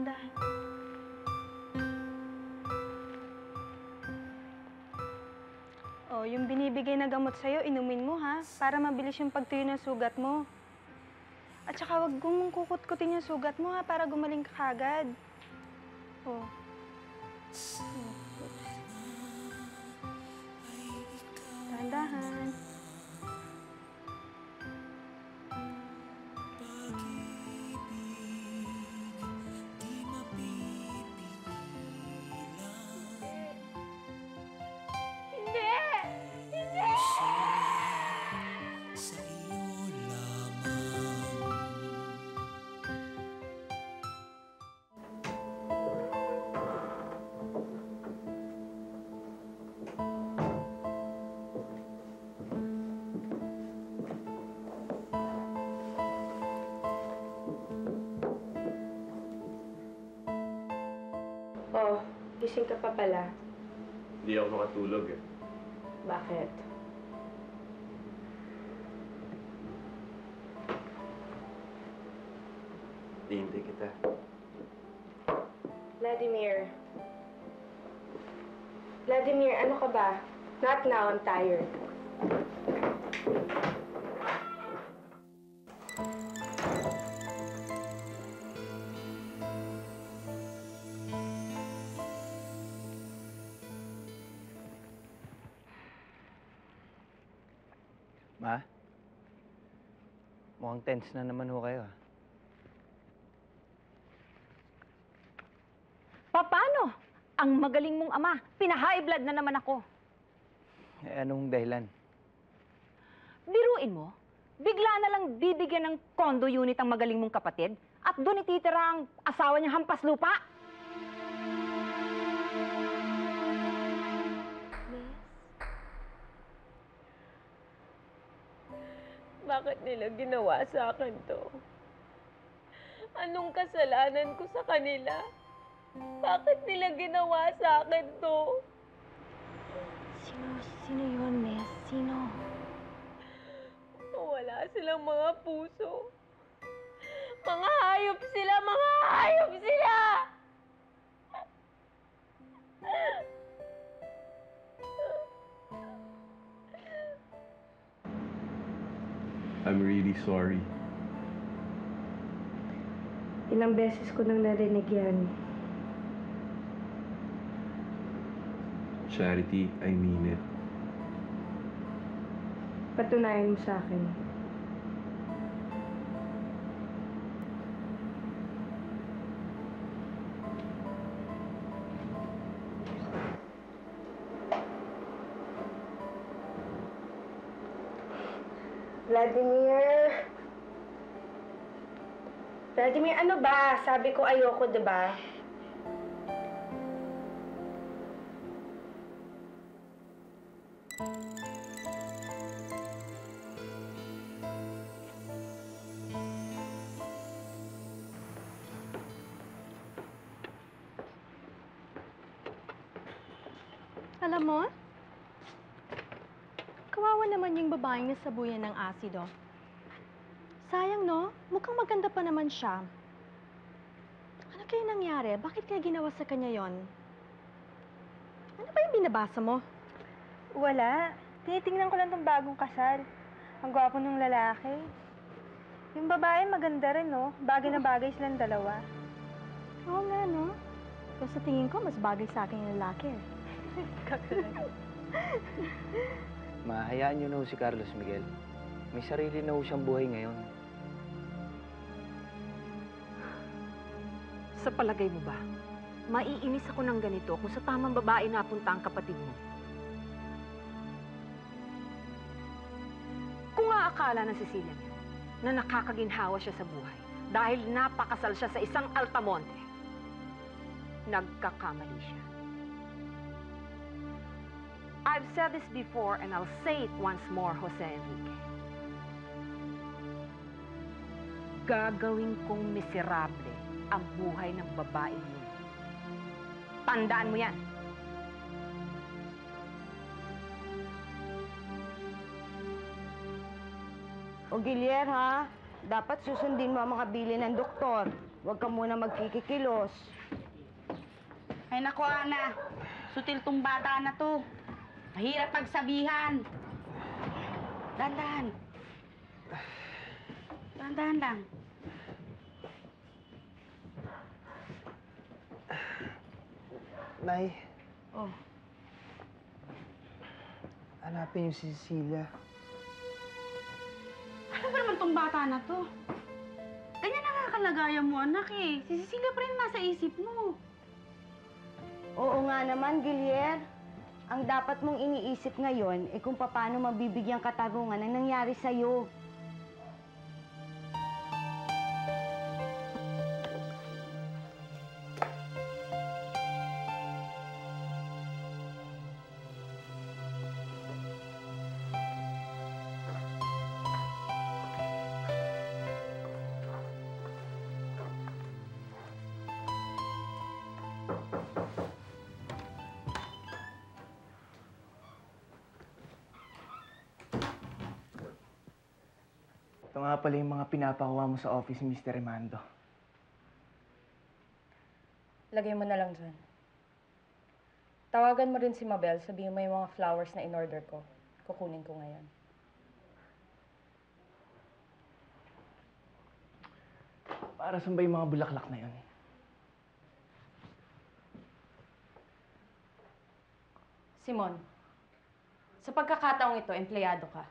Dahan-dahan. Oh, yung binibigay na gamot sa'yo, inumin mo, ha? Para mabilis yung pagtuyo ng sugat mo. At saka wag mong kukut-kutin yung sugat mo, ha? Para gumaling ka kagad. Oh. Dahan-dahan. Oh, gising ka pa pala. Hindi ako makatulog eh. Bakit? Hihintay kita. Vladimir. Vladimir, ano ka ba? Not now, I'm tired. Ma? Mukhang tense na naman ho kayo, ah. Paano? Ang magaling mong ama. Pina-high blood na naman ako. Eh, anong dahilan? Biruin mo, bigla na lang bibigyan ng condo unit ang magaling mong kapatid at doon ititira ang asawa niyang hampas lupa? Bakit nila ginawa sa akin to? Anong kasalanan ko sa kanila? Bakit nila ginawa sa akin to? Sino yun, Miss? Sino? Wala silang mga puso. Mga hayop sila! Mga hayop sila! I'm really sorry. Ilang beses ko nang narinig yan. Charity, I mean it. Patunayan mo sa akin. Vladimir! Vladimir, ano ba? Sabi ko ayoko, diba? Alam mo, kawawa naman yung babaeng nasabuyan ng asido. Sayang, no? Mukhang maganda pa naman siya. Ano kaya nangyari? Bakit kaya ginawa sa kanya yon? Ano ba yung binabasa mo? Wala. Tinitingnan ko lang tong bagong kasal. Ang gwapo ng lalaki. Yung babae maganda rin, no? Bagay na bagay silang dalawa. Oo nga, no? Pero sa tingin ko, mas bagay sa akin yung lalaki. Mahayaan niyo na ho si Carlos Miguel. May sarili na ho siyang buhay ngayon. Sa palagay mo ba, maiinis ako ng ganito kung sa tamang babae napunta ang kapatid mo? Kung aakala ng Cecilia niya na nakakaginhawa siya sa buhay dahil napakasal siya sa isang Altamonte, nagkakamali siya. I've said this before and I'll say it once more, Jose Enrique. Gagawin kong miserable ang buhay ng babaeng yun. Tandaan mo yan. O Gilier, ha? Dapat susundin mo ang mga bili ng doktor. Huwag ka muna magkikikilos. Ay naku, Ana. Sutil tong bata na to. Mahirap pagsabihan. Dahan-dahan. Dahan-dahan lang. Nay, Oh, hanapin yung si Cecilia. ano ba naman tong bata na to? Ganyan na nga kalagayan mo, anak eh. Si Cecilia pa rin nasa isip mo. Oo nga naman, Gilier. Ang dapat mong iniisip ngayon ay kung paano mabibigyan katarungan ng nangyari sa'yo. Ito nga pala yung mga pinapakuha mo sa office ni Mr. Remando. Lagay mo na lang dyan. Tawagan mo rin si Mabel, sabihin mo yung mga flowers na in-order ko. Kukunin ko ngayon. Para saan ba yung mga bulaklak na yun? Simon, sa pagkakataong ito, empleyado ka.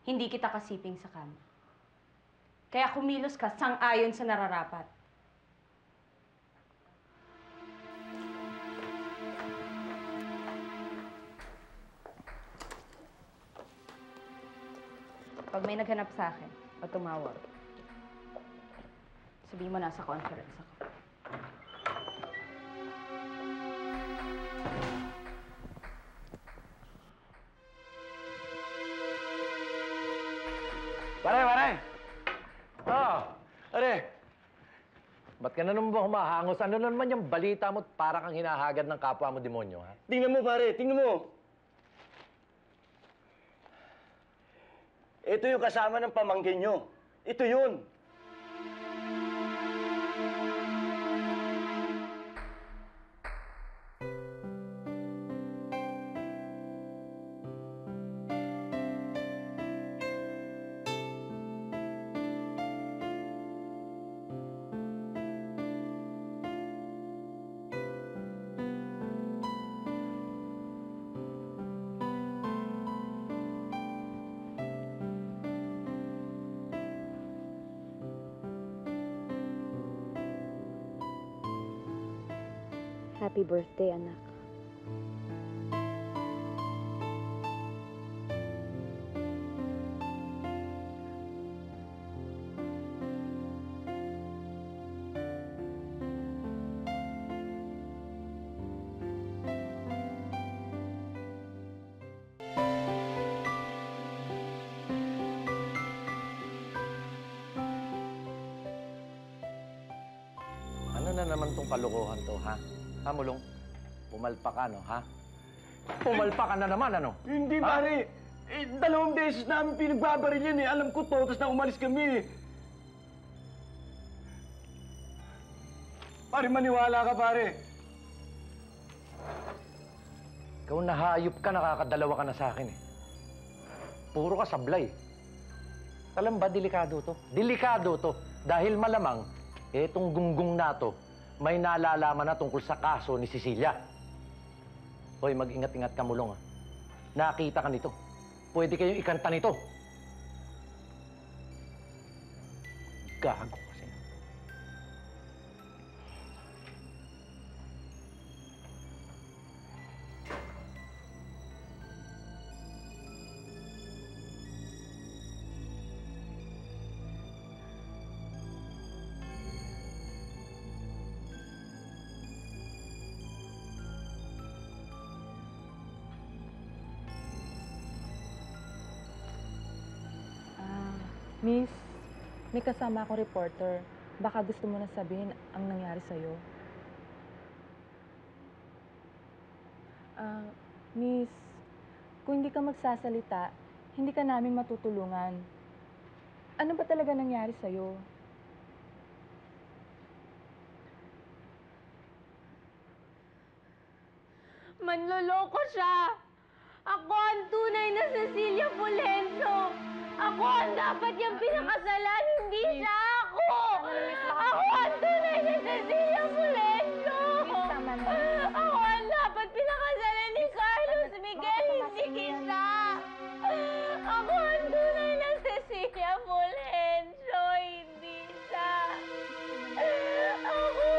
Hindi kita kasiping sa kama. Kaya kumilos ka sang-ayon sa nararapat. Pag may naghanap sa akin o tumawag, sabihin mo nasa conference ako. Pare! Oh, pare. Ba't ka na naman ba humahangos? Ano na naman yung balita mo para kang hinahagad ng kapwa mo demonyo, ha? Tingnan mo, pare. Tingnan mo. Ito yung kasama ng pamangkin nyo. Ito yun. Happy birthday, anak. Ano na naman tong kalokohan to, ha? Ha, Mulong? Pumalpa ka, no, ha? Pumalpa ka na naman, ano? Hindi, Ha? pare. Eh, 2 beses namin pinagbabaril yan eh. Alam ko to, tapos na umalis kami. Pare, maniwala ka, pare. Ikaw nahayop ka, nakakadalawa ka na sa akin, eh. Puro ka sablay. Alam ba, delikado to? Delikado to. Dahil malamang, etong gunggong na to, may nalalaman na tungkol sa kaso ni Cecilia. Hoy, mag-ingat-ingat ka, Mulong, ha? Nakita ka nito. Pwede kayong ikanta nito. Gago kasi. Miss, may kasama akong reporter. Baka gusto mo na sabihin ang nangyari sa'yo. Miss, kung hindi ka magsasalita, hindi ka namin matutulungan. Ano ba talaga nangyari sa'yo? Manloloko siya! Ako ang tunay na Cecilia Pulenzo! Ako ang dapat niyang pinakasalan, hindi siya ako! Ako ang tunay na Cecilia Pulenzo! Ako ang dapat pinakasalan ni Carlos Miguel, hindi kita! Ako ang tunay na Cecilia Pulenzo, hindi siya! Ako!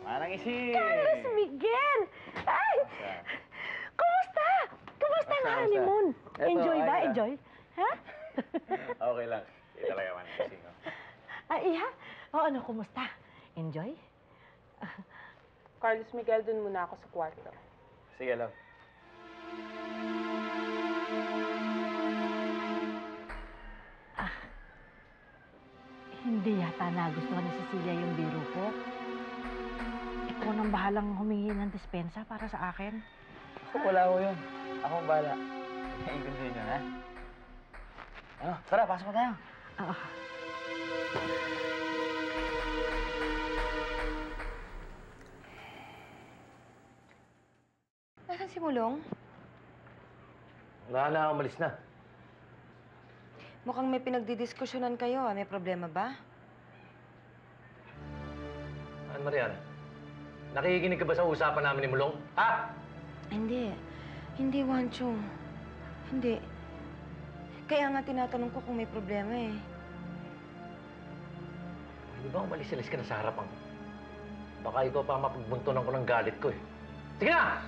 Manang isi! Carlos Miguel! Ay! Kumusta? Kumusta ang honeymoon? Enjoy ba? Enjoy? Ha? Okay lang. Hindi talaga manang isi, no? Iha? O ano, kumusta? Enjoy? Carlos Miguel, dun muna ako sa kwarto. Sige, love. Hindi yata nagustuhan ni Cecilia yung biro ko. Ikaw nang bahalang humingi ng dispensa para sa akin. Wala ko yun. Ako ang bahala. Naiintindihan yun, ha? Ano? Tara, pasok na tayo. Oo. Nasaan si Mulong? Wala na, umalis na. Mukhang may pinagdidiskusyonan kayo. May problema ba? Mariana, nakikinig ka ba sa usapan namin ni Mulong? Ha? Hindi. Hindi, Wancho. Hindi. Kaya nga tinatanong ko kung may problema eh. Hindi ba umalis-alis ka na sa harapan ko? Baka ikaw pa mapagbuntunan ko ng galit ko eh. Sige na!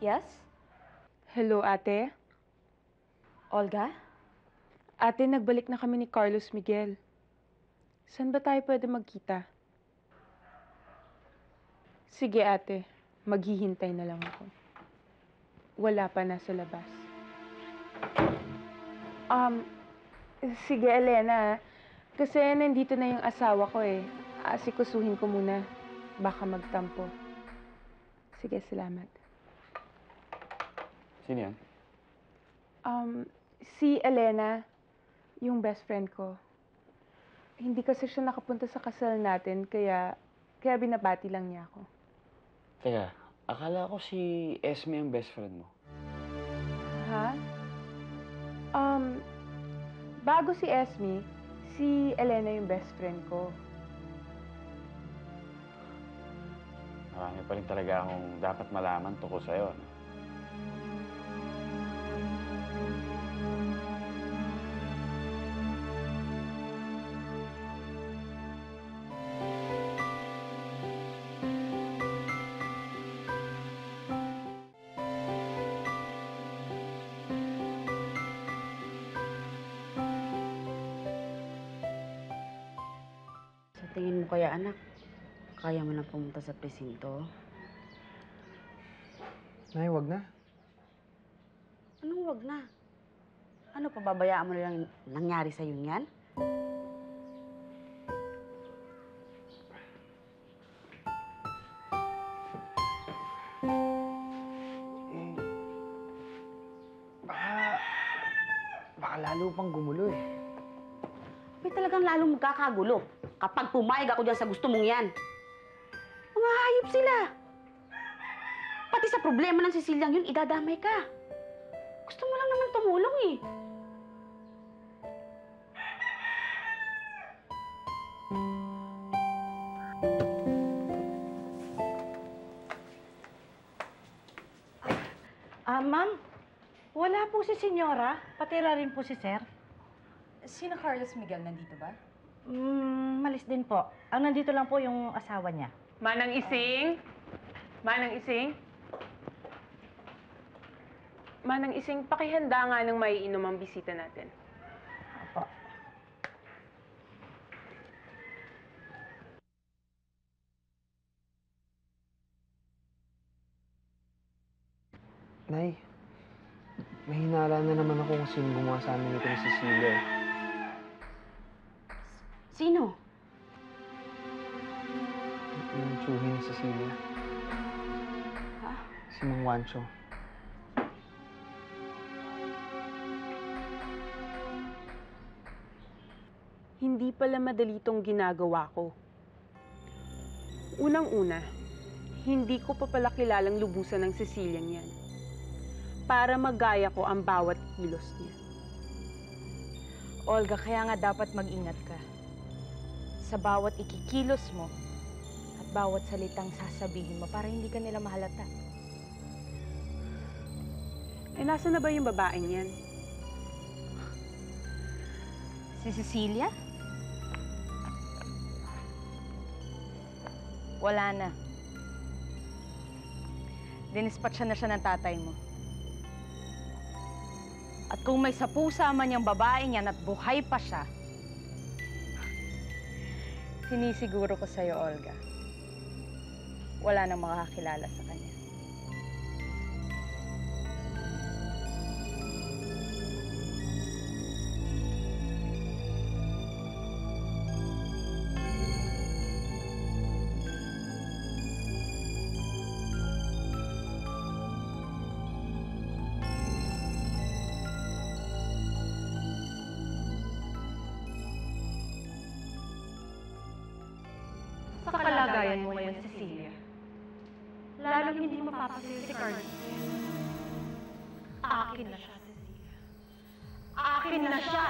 Yes? Hello, ate. Olga? Ate, nagbalik na kami ni Carlos Miguel. Saan ba tayo pwede magkita? Sige, ate. Maghihintay na lang ako. Wala pa, nasa labas. Sige, Elena. Kasi nandito na yung asawa ko eh. Asikasuhin ko muna. Baka magtampo. Sige, salamat. Sino yan? Si Elena, yung best friend ko. Hindi kasi siya nakapunta sa kasal natin, kaya binabati lang niya ako. Teka, akala ko si Esme ang best friend mo. Ha? Bago si Esme, si Elena yung best friend ko. Marami pa rin talaga akong dapat malaman tungkol sa'yo. No? Tingin mo kaya, anak, kaya mo na pumunta sa presinto? Nay, wag na. Anong wag na? Ano, pababayaan mo na lang nangyari sa'yo niyan? Baka lalo pang gumulo eh. May talagang lalong magkakagulo kapag pumayag ako dyan sa gusto mong yan. Mga hayop sila. Pati sa problema ng Ceciliang yun, idadamay ka. Gusto mo lang naman tumulong eh. Ma'am, wala po si Senyora, pati rin po si Sir. Sino Carlos Miguel? Nandito ba? Malis din po. Ang nandito lang po yung asawa niya. Manang Ising? Manang Ising? Manang Ising, pakihanda nga ng maiinom ang bisita natin. Opo. Nay, may hinala na naman ako kung sino gumawa sa amin ito ni Cecilia. Sino? Yung tsuhin ni Cecilia. Si Mang Wancho. Hindi pala madali tong ginagawa ko. Unang-una, hindi ko pa pala kilalang lubusan ng Ceciliang yan. Para magaya ko ang bawat kilos niya. Olga, kaya nga dapat mag-ingat ka. Sa bawat ikikilos mo at bawat salitang sasabihin mo para hindi ka nila mahalata. Eh, nasa na ba yung babaeng yan? Si Cecilia? Wala na. Dinispatcha na siya ng tatay mo. At kung may sapusa man yung babaeng yan at buhay pa siya, sinisiguro ko sa'yo, Olga, wala nang makakilala sa kanya. Sa kalagayan mo ngayon, Cecilia, lalong hindi mapapasayo si Carlos. Akin na siya, Cecilia. Akin na siya!